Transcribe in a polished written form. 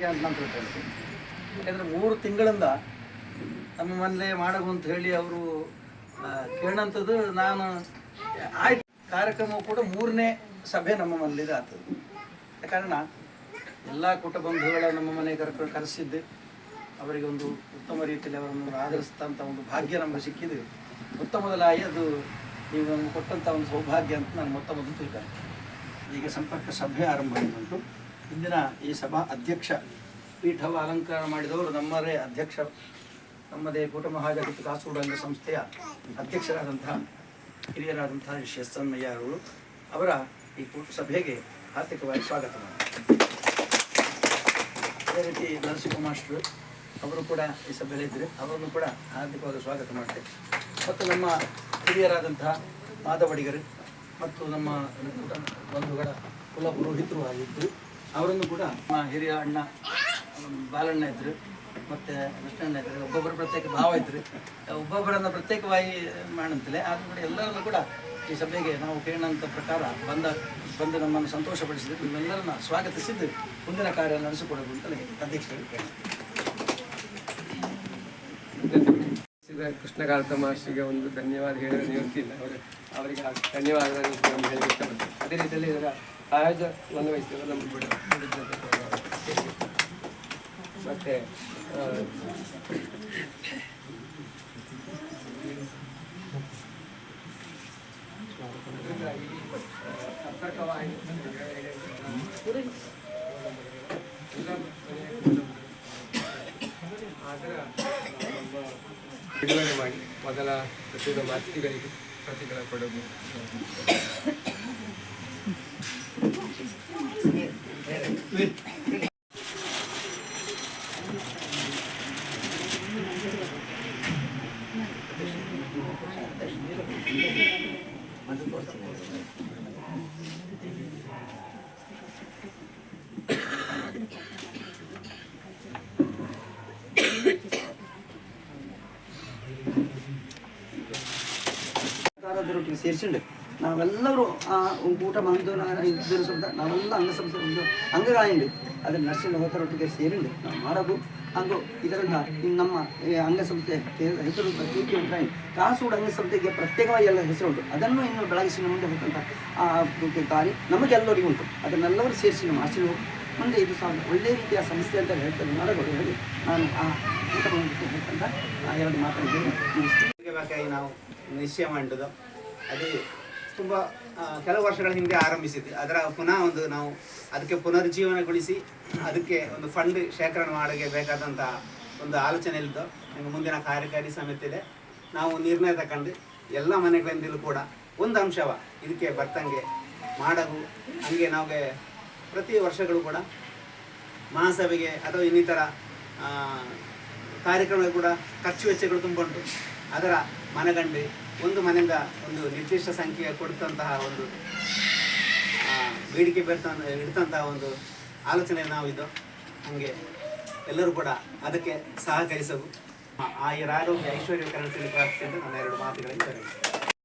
ಯಾಕಂದರೆ 3 ತಿಂಗಳಿಂದ ನಮ್ಮ ಮನೇಲೆ ಮಾಡಗು ಅಂತ ಹೇಳಿ ಅವರು ಕೇಳಂಥದ್ದು. ನಾನು ಆಯ್ತು ಕಾರ್ಯಕ್ರಮ ಕೂಡ 3ನೇ ಸಭೆ ನಮ್ಮ ಮನೇಲಿದೆ ಆಗ್ತದೆ. ಕಾರಣ ಎಲ್ಲ ಕುಟುಂಬಗಳ ನಮ್ಮ ಮನೆ ಕರೆಸಿದ್ದೆ. ಅವರಿಗೆ ಒಂದು ಉತ್ತಮ ರೀತಿಯಲ್ಲಿ ಅವರನ್ನು ಆಧರಿಸಿದಂಥ ಒಂದು ಭಾಗ್ಯ ನಮಗೆ ಸಿಕ್ಕಿದೆ. ಮೊದಲಾಗಿ ಅದು ನೀವು ನಮ್ಗೆ ಕೊಟ್ಟಂಥ ಒಂದು ಸೌಭಾಗ್ಯ ಅಂತ ನಾನು ಮೊದಲು ತಿಳ್ಕೊಂಡೆ. ಈಗ ಸಂಪರ್ಕ ಸಭೆ ಆರಂಭ ಆಗಿದ್ದು. ಇಂದಿನ ಈ ಸಭಾ ಅಧ್ಯಕ್ಷ ಪೀಠವ ಅಲಂಕಾರ ಮಾಡಿದವರು ನಮ್ಮದೇ ಅಧ್ಯಕ್ಷ, ನಮ್ಮದೇ ಕುಟುಂಬ ಹಾಜರಿತು ಕಾಸರಗೋಡು ಸಂಸ್ಥೆಯ ಅಧ್ಯಕ್ಷರಾದಂತಹ ಹಿರಿಯರಾದಂತಹ ಎಸ್ ಎನ್ ಮಯ್ಯ ಅವರು ಅವರ ಈ ಸಭೆಗೆ ಹಾರ್ದಿಕವಾಗಿ ಸ್ವಾಗತ ಮಾಡಿ. ಅದೇ ರೀತಿ ನರಸಿಂಹ ಮಾಸ್ಟರು ಅವರು ಕೂಡ ಈ ಸಭೆಯಲ್ಲಿದ್ದರೆ ಅವರನ್ನು ಕೂಡ ಹಾರ್ದಿಕವಾಗಿ ಸ್ವಾಗತ ಮಾಡ್ತೇವೆ. ಮತ್ತು ನಮ್ಮ ಹಿರಿಯರಾದಂತಹ ಮಾಧವಡಿಗರು ಮತ್ತು ನಮ್ಮ ಬಂಧುಗಳ ಕುಲ ಪುರೋಹಿತರು ಆಗಿದ್ದರು. ಅವರನ್ನು ಕೂಡ ನಮ್ಮ ಹಿರಿಯ ಅಣ್ಣ ಬಾಲಣ್ಣ ಇದ್ದರು, ಮತ್ತು ಕೃಷ್ಣಣ್ಣ ಇದ್ದರು. ಒಬ್ಬೊಬ್ಬರ ಪ್ರತ್ಯೇಕ ಭಾವ ಇದ್ದರು, ಒಬ್ಬೊಬ್ಬರನ್ನು ಪ್ರತ್ಯೇಕವಾಗಿ ಮಾಡಂತಲೇ. ಆದರೂ ಕೂಡ ಎಲ್ಲರನ್ನು ಕೂಡ ಈ ಸಭೆಗೆ ನಾವು ಕೇಳೋಂಥ ಪ್ರಕಾರ ಬಂದು ನಮ್ಮನ್ನು ಸಂತೋಷಪಡಿಸಿದ್ದು, ನಿಮ್ಮೆಲ್ಲರನ್ನ ಸ್ವಾಗತಿಸಿದ್ದು ಮುಂದಿನ ಕಾರ್ಯ ನಡೆಸಿಕೊಡೋದು ಅಂತಲೇ ಅಧ್ಯಕ್ಷರು ಕೇಳಿ. ಕೃಷ್ಣಕಾಂತ ಮಾಸ್ಟರಿಗೆ ಒಂದು ಧನ್ಯವಾದ ಹೇಳಿದ್ರೆ ನಿವೃತ್ತಿಲ್ಲ. ಅವರಿಗೆ ಧನ್ಯವಾದಗಳನ್ನು ಹೇಳಿ ಇಷ್ಟಪಡ್ತೀನಿ. ಅದೇ ರೀತಿಯಲ್ಲಿ ಇದರ ಆಯೋಜನವನ್ನು ವಹಿಸಿದ ನಮ್ಮ ಕೂಡ ಮತ್ತು ಬಿಡುಗಡೆ ಮಾಡಿ ಮೊದಲ ಪ್ರತಿಯೊಂದು ಅತಿಥಿಗಳಿಗೆ ಪ್ರತಿಗಳ ಕೊಡೋದು. ರೊಟ್ಟಿಗೆ ಸೇರಿಸಿಂಡು ನಾವೆಲ್ಲರೂ ಊಟ ಮಾಡಿದ್ದು ನಾವೆಲ್ಲ ಅಂಗಸಂಸ್ಥೆ ಅಂಗಗಾಯಿಂಡು ಅದನ್ನು ನರ್ಸಿಂಗ್ ಹೋತರೊಟ್ಟಿಗೆ ಸೇರಿಂಡು ನಾವು ಮಾಡೋದು. ಹಾಗೂ ಇದರಿಂದ ನಮ್ಮ ಅಂಗಸಂಸ್ಥೆ ಹೆಸರು ಕಾಸರಗೋಡು ಅಂಗಸಂಸ್ಥೆಗೆ ಪ್ರತ್ಯೇಕವಾಗಿ ಎಲ್ಲ ಹೆಸರುಂಟು. ಅದನ್ನು ಇನ್ನು ಬೆಳಗಿಸಿನ ಮುಂದೆ ಹೋದಂಥ ಕಾರ್ಯ ನಮಗೆಲ್ಲರಿಗೂ ಉಂಟು. ಅದನ್ನೆಲ್ಲರೂ ಸೇರಿಸಿ ನಮ್ಮ ಆಶೀರ್ವಾದ ಮುಂದೆ ಇದು ಸಹ ಒಳ್ಳೆಯ ರೀತಿಯ ಸಂಸ್ಥೆ ಅಂತ ಹೇಳ್ತಾರೆ ಮಾಡಬಹುದು ಹೇಳಿ ನಾನು ಆ ಊಟ ಮಾಡಿಬಿಟ್ಟು ಹೇಳ್ತಂತ 2 ಮಾತಾಡಿದ್ದೇನೆ. ನಾವು ನಿಶ್ಚಯ ಮಾಡಿದ್ದು ಅದು ತುಂಬ ಕೆಲವು ವರ್ಷಗಳ ಹಿಂದೆ ಆರಂಭಿಸಿದ್ವಿ. ಅದರ ಪುನಃ ನಾವು ಅದಕ್ಕೆ ಪುನರುಜ್ಜೀವನಗೊಳಿಸಿ ಅದಕ್ಕೆ ಒಂದು ಫಂಡ್ ಶೇಖರಣೆ ಮಾಡೋಕ್ಕೆ ಬೇಕಾದಂಥ ಒಂದು ಆಲೋಚನೆಯಲ್ಲಿದ್ದು ನಿಮಗೆ ಮುಂದಿನ ಕಾರ್ಯಕಾರಿ ಸಮಿತಿಯಲ್ಲಿ ನಾವು ನಿರ್ಣಯ ತಗೊಂಡು ಎಲ್ಲ ಮನೆಗಳಿಂದಲೂ ಕೂಡ ಒಂದು ಅಂಶವ ಇದಕ್ಕೆ ಬರ್ತಂಗೆ ಮಾಡಗು ಹಂಗೆ ನಮಗೆ ಪ್ರತಿ ವರ್ಷಗಳು ಕೂಡ ಮಹಾಸಭೆಗೆ ಅಥವಾ ಇನ್ನಿತರ ಕಾರ್ಯಕ್ರಮಗಳು ಕೂಡ ಖರ್ಚು ವೆಚ್ಚಗಳು ತುಂಬ ಉಂಟು. ಅದರ ಮನಗಂಡು ಒಂದು ಮನೆಯಿಂದ ಒಂದು ನಿರ್ದಿಷ್ಟ ಸಂಖ್ಯೆ ಕೊಡ್ತಂತಹ ಒಂದು ಬೇಡಿಕೆ ಇಡ್ತಂತಹ ಒಂದು ಆಲೋಚನೆ ನಾವಿದ್ದು ಹಾಗೆ ಎಲ್ಲರೂ ಕೂಡ ಅದಕ್ಕೆ ಸಹಕರಿಸಲು ಆ ಆರೋಗ್ಯ ಐಶ್ವರ್ಯ ಕರಣದಲ್ಲಿ ಪ್ರಾರ್ಥಿಸಿದ್ದು ನನ್ನ 2 ಮಾತುಗಳಿಂದ